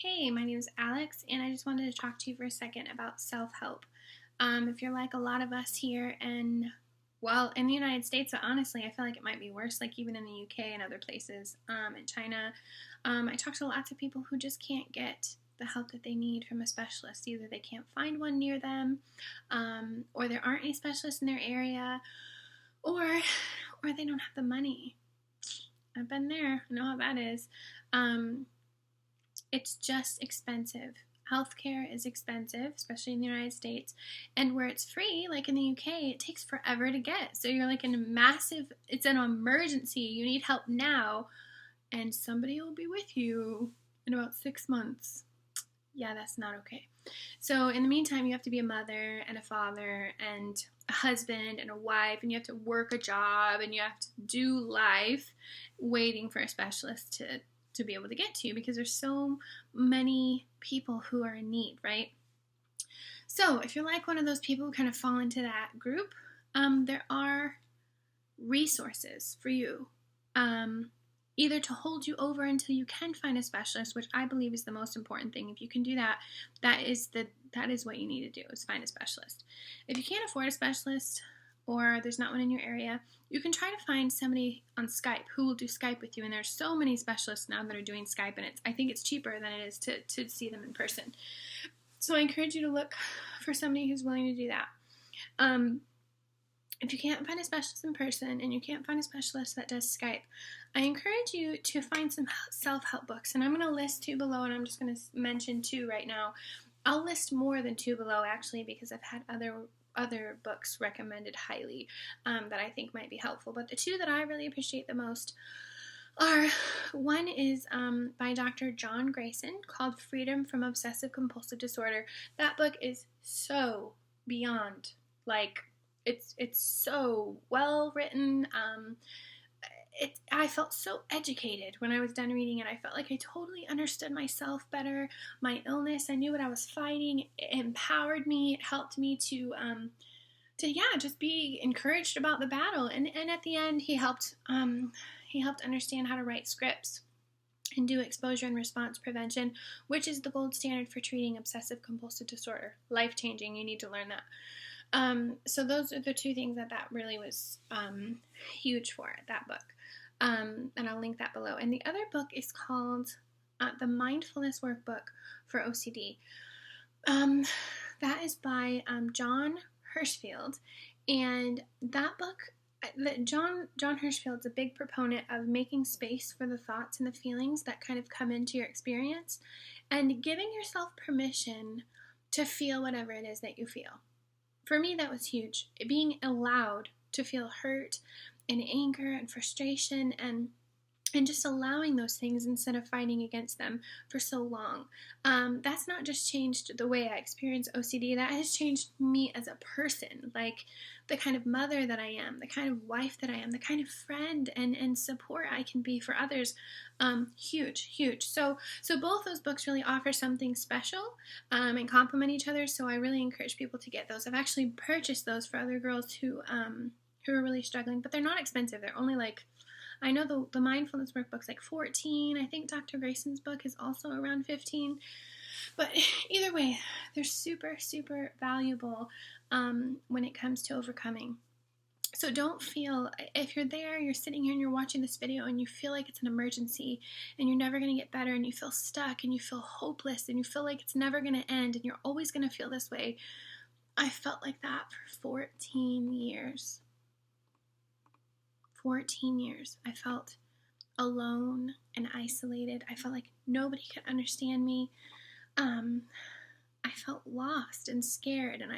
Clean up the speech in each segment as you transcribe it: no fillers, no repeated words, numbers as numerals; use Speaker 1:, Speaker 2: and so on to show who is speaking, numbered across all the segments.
Speaker 1: Hey, my name is Alex, and I just wanted to talk to you for a second about self-help. If you're like a lot of us here, and well, in the United States, but honestly, I feel like it might be worse, like even in the UK and other places, in China, I talk to lots of people who just can't get the help that they need from a specialist. Either they can't find one near them, or there aren't any specialists in their area, or they don't have the money. I've been there. I know how that is. It's just expensive. Healthcare is expensive, especially in the United States. And where it's free, like in the UK, it takes forever to get. So you're like in a massive, it's an emergency. You need help now, and somebody will be with you in about 6 months. Yeah, that's not okay. So in the meantime, you have to be a mother and a father and a husband and a wife, and you have to work a job, and you have to do life waiting for a specialist to be able to get to you, because there's so many people who are in need, right? So if you're like one of those people who kind of fall into that group, there are resources for you, either to hold you over until you can find a specialist, which I believe is the most important thing. If you can do that, that is what you need to do, is find a specialist. If you can't afford a specialist, or there's not one in your area, you can try to find somebody on Skype who will do Skype with you. And there's so many specialists now that are doing Skype, and I think it's cheaper than it is to see them in person. So I encourage you to look for somebody who's willing to do that. If you can't find a specialist in person and you can't find a specialist that does Skype, I encourage you to find some self-help books. And I'm going to list 2 below, and I'm just going to mention 2 right now. I'll list more than 2 below, actually, because I've had other books recommended highly that I think might be helpful. But the 2 that I really appreciate the most are, one is by Dr. John Grayson, called Freedom from Obsessive Compulsive Disorder. That book is so beyond, like, it's so well written. I felt so educated when I was done reading it. I felt like I totally understood myself better, my illness. I knew what I was fighting. It empowered me. It helped me to just be encouraged about the battle. And at the end, he helped understand how to write scripts and do exposure and response prevention, which is the gold standard for treating obsessive compulsive disorder. Life-changing. You need to learn that. So those are the 2 things that really was huge for that book. And I'll link that below. And the other book is called the Mindfulness Workbook for OCD. That is by John Hershfield. And that book, John Hershfield's a big proponent of making space for the thoughts and the feelings that kind of come into your experience, and giving yourself permission to feel whatever it is that you feel. For me, that was huge. Being allowed to feel hurt and anger and frustration, and just allowing those things instead of fighting against them for so long. That's not just changed the way I experience OCD, that has changed me as a person, like the kind of mother that I am, the kind of wife that I am, the kind of friend and support I can be for others. Huge. So both those books really offer something special and complement each other, so I really encourage people to get those. I've actually purchased those for other girls who are really struggling, but they're not expensive. They're only like, I know the Mindfulness Workbook's like $14. I think Dr. Grayson's book is also around $15. But either way, they're super, super valuable when it comes to overcoming. So don't feel, if you're there, you're sitting here and you're watching this video and you feel like it's an emergency and you're never going to get better, and you feel stuck and you feel hopeless and you feel like it's never going to end and you're always going to feel this way. I felt like that for 14 years. 14 years. I felt alone and isolated. I felt like nobody could understand me. I felt lost and scared, and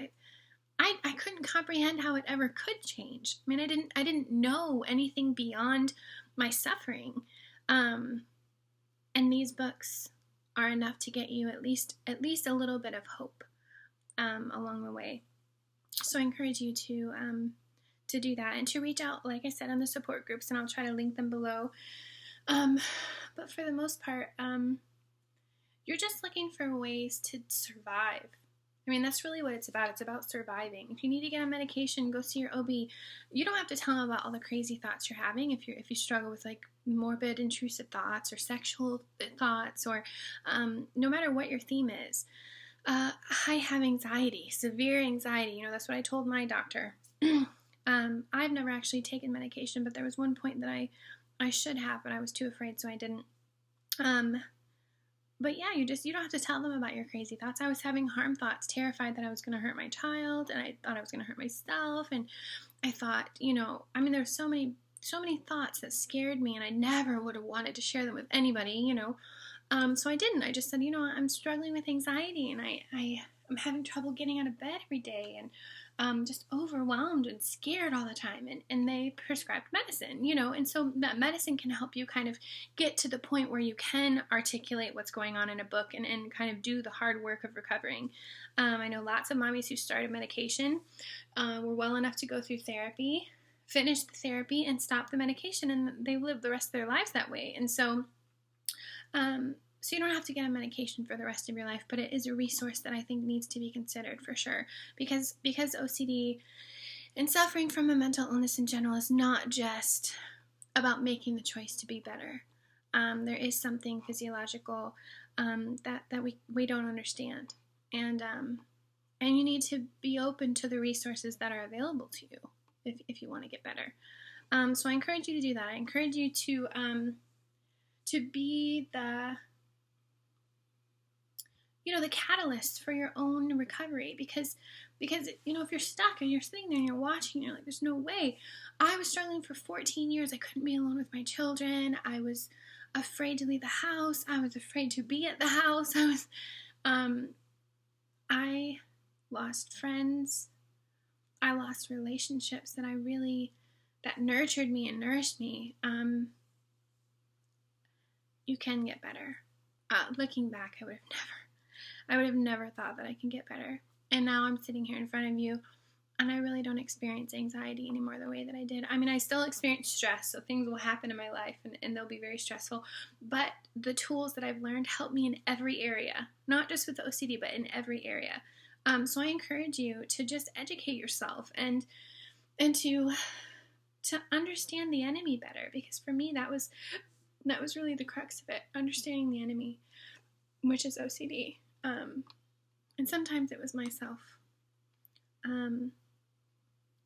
Speaker 1: I couldn't comprehend how it ever could change. I mean, I didn't know anything beyond my suffering. And these books are enough to get you at least a little bit of hope along the way. So I encourage you to do that, and to reach out, like I said, on the support groups, and I'll try to link them below. But for the most part, you're just looking for ways to survive. I mean, that's really what it's about. It's about surviving. If you need to get on medication, go see your OB. You don't have to tell them about all the crazy thoughts you're having if you struggle with like morbid, intrusive thoughts or sexual thoughts, or no matter what your theme is. I have anxiety, severe anxiety. That's what I told my doctor. I've never actually taken medication, but there was one point that I should have, but I was too afraid, so I didn't. But yeah, you don't have to tell them about your crazy thoughts. I was having harm thoughts, terrified that I was going to hurt my child, and I thought I was going to hurt myself, and I thought, there were so many thoughts that scared me, and I never would have wanted to share them with anybody, So I didn't. I just said, I'm struggling with anxiety, and I'm having trouble getting out of bed every day, and just overwhelmed and scared all the time. And they prescribed medicine, and so that medicine can help you kind of get to the point where you can articulate what's going on in a book and kind of do the hard work of recovering. I know lots of mommies who started medication, were well enough to go through therapy, finish the therapy, and stop the medication, and they live the rest of their lives that way. And so you don't have to get a medication for the rest of your life, but it is a resource that I think needs to be considered for sure, because OCD and suffering from a mental illness in general is not just about making the choice to be better. There is something physiological that we don't understand, and you need to be open to the resources that are available to you if you want to get better. So I encourage you to do that. I encourage you to be the catalyst for your own recovery, because if you're stuck and you're sitting there and you're watching, you're like, there's no way. I was struggling for 14 years. I couldn't be alone with my children. I was afraid to leave the house. I was afraid to be at the house. I lost friends. I lost relationships that nurtured me and nourished me. You can get better. Looking back, I would have never thought that I can get better. And now I'm sitting here in front of you, and I really don't experience anxiety anymore the way that I did. I still experience stress, so things will happen in my life, and they'll be very stressful. But the tools that I've learned help me in every area, not just with OCD, but in every area. So I encourage you to just educate yourself and to understand the enemy better, because for me that was really the crux of it, understanding the enemy, which is OCD. And sometimes it was myself.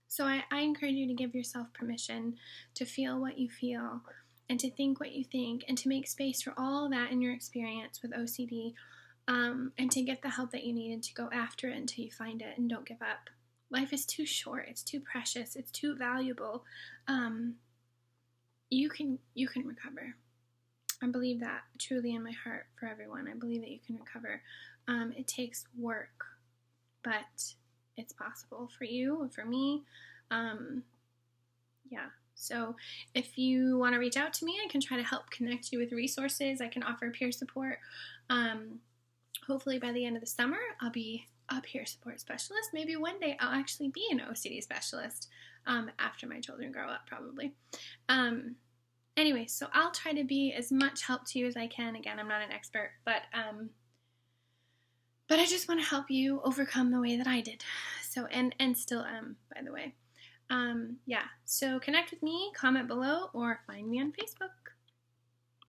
Speaker 1: So I encourage you to give yourself permission to feel what you feel and to think what you think and to make space for all that in your experience with OCD, and to get the help that you need and to go after it until you find it, and don't give up. Life is too short. It's too precious. It's too valuable. You can recover. I believe that truly in my heart for everyone. I believe that you can recover. It takes work, but it's possible for you or for me. So if you want to reach out to me, I can try to help connect you with resources. I can offer peer support. Hopefully by the end of the summer, I'll be a peer support specialist. Maybe one day I'll actually be an OCD specialist after my children grow up, probably. Anyway, so I'll try to be as much help to you as I can. Again, I'm not an expert, but I just want to help you overcome the way that I did. So, and still am, by the way. So connect with me, comment below, or find me on Facebook.